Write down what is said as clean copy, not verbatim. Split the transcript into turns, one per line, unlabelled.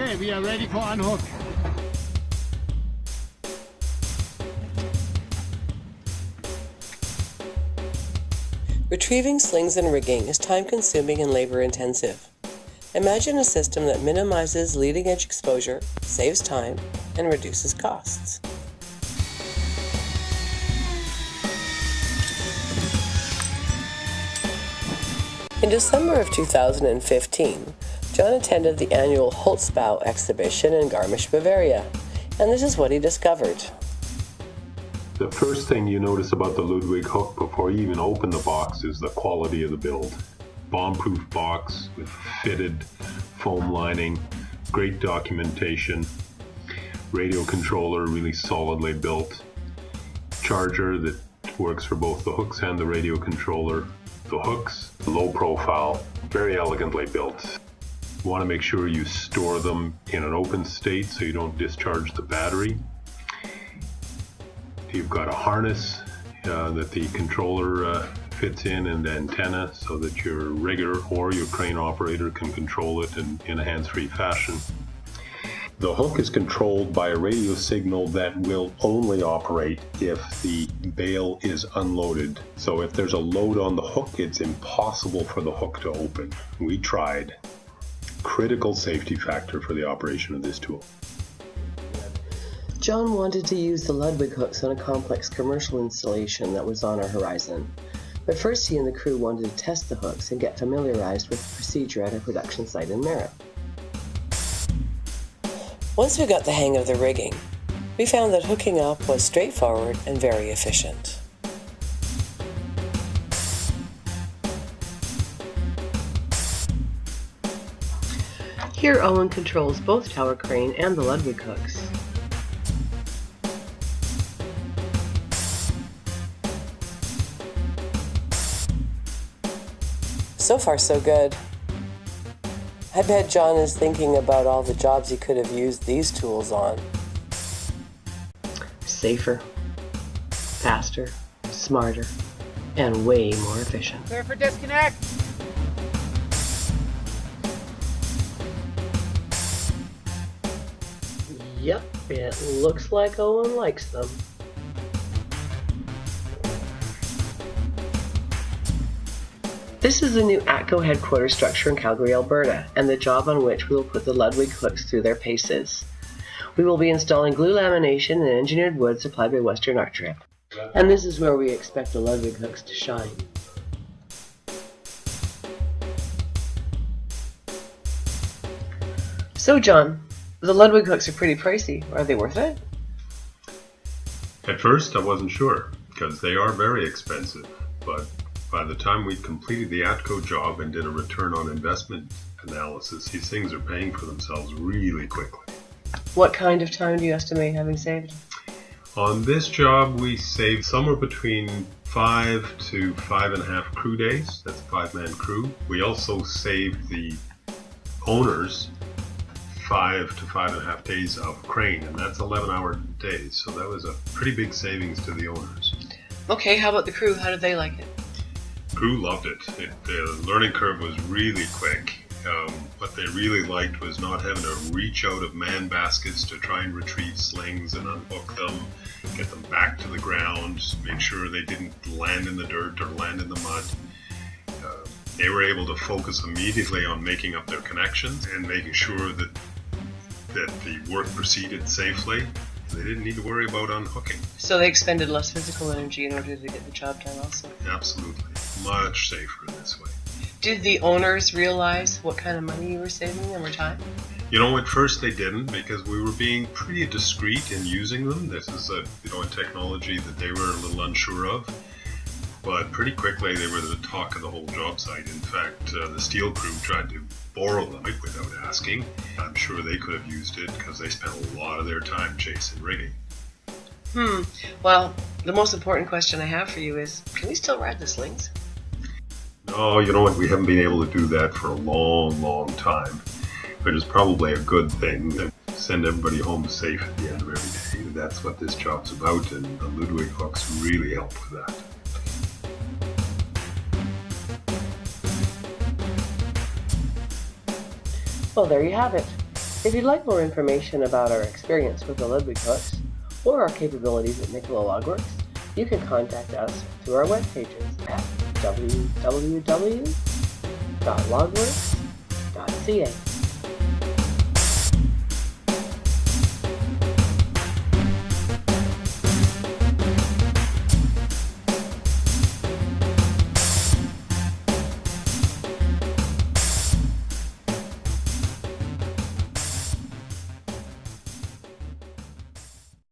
Okay, we are ready for unhook.
Retrieving slings and rigging is time-consuming and labor-intensive. Imagine a system that minimizes leading-edge exposure, saves time, and reduces costs. In December of 2015, John attended the annual Holzbau exhibition in Garmisch, Bavaria, and this is what he discovered.
The first thing you notice about the Ludwig Hook before you even open the box is the quality of the build. Bomb-proof box with fitted foam lining, great documentation, radio controller really solidly built, charger that works for both the hooks and the radio controller. The hooks, low profile, very elegantly built. You want to make sure you store them in an open state so you don't discharge the battery. You've got a harness that the controller fits in and the antenna so that your rigger or your crane operator can control it in a hands-free fashion. The hook is controlled by a radio signal that will only operate if the bale is unloaded. So if there's a load on the hook, it's impossible for the hook to open. We tried. Critical safety factor for the operation of this tool.
John wanted to use the Ludwig hooks on a complex commercial installation that was on our horizon. But first he and the crew wanted to test the hooks and get familiarized with the procedure at our production site in Merritt. Once we got the hang of the rigging, we found that hooking up was straightforward and very efficient. Here Owen controls both tower crane and the Ludwig hooks. So far so good. I bet John is thinking about all the jobs he could have used these tools on. Safer, faster, smarter, and way more efficient.
Clear for disconnect.
Yep, it looks like Owen likes them. This is the new ATCO Headquarters structure in Calgary, Alberta, and the job on which we will put the Ludwig hooks through their paces. We will be installing glue lamination and engineered wood supplied by Western Archrib. And this is where we expect the Ludwig hooks to shine. So John, the Ludwig hooks are pretty pricey. Are they worth it?
At first I wasn't sure because they are very expensive, but by the time we completed the ATCO job and did a return on investment analysis, these things are paying for themselves really quickly.
What kind of time do you estimate having saved?
On this job, we saved somewhere between 5 to 5.5 crew days. That's a 5-man crew. We also saved the owners 5 to 5.5 days of crane, and that's 11-hour days. So that was a pretty big savings to the owners.
Okay, how about the crew? How did they like it?
Crew loved it. The learning curve was really quick. What they really liked was not having to reach out of man baskets to try and retrieve slings and unhook them, get them back to the ground, make sure they didn't land in the dirt or land in the mud. They were able to focus immediately on making up their connections and making sure that the work proceeded safely. They didn't need to worry about unhooking.
So they expended less physical energy in order to get the job done also?
Absolutely. Much safer this way.
Did the owners realize what kind of money you were saving them or time?
You know, at first they didn't because we were being pretty discreet in using them. This is a technology that they were a little unsure of. But pretty quickly they were the talk of the whole job site. In fact, the steel crew tried to borrow them without asking. I'm sure they could have used it because they spent a lot of their time chasing rigging.
Well, the most important question I have for you is, can we still ride the slings?
No, you know what? We haven't been able to do that for a long, long time. Which is probably a good thing. And send everybody home safe at the end of every day. That's what this job's about, and the Ludwig hooks really help with that.
Well, there you have it. If you'd like more information about our experience with the Ludwig hooks or our capabilities at Nicola LogWorks, you can contact us through our web pages at www.logworks.ca.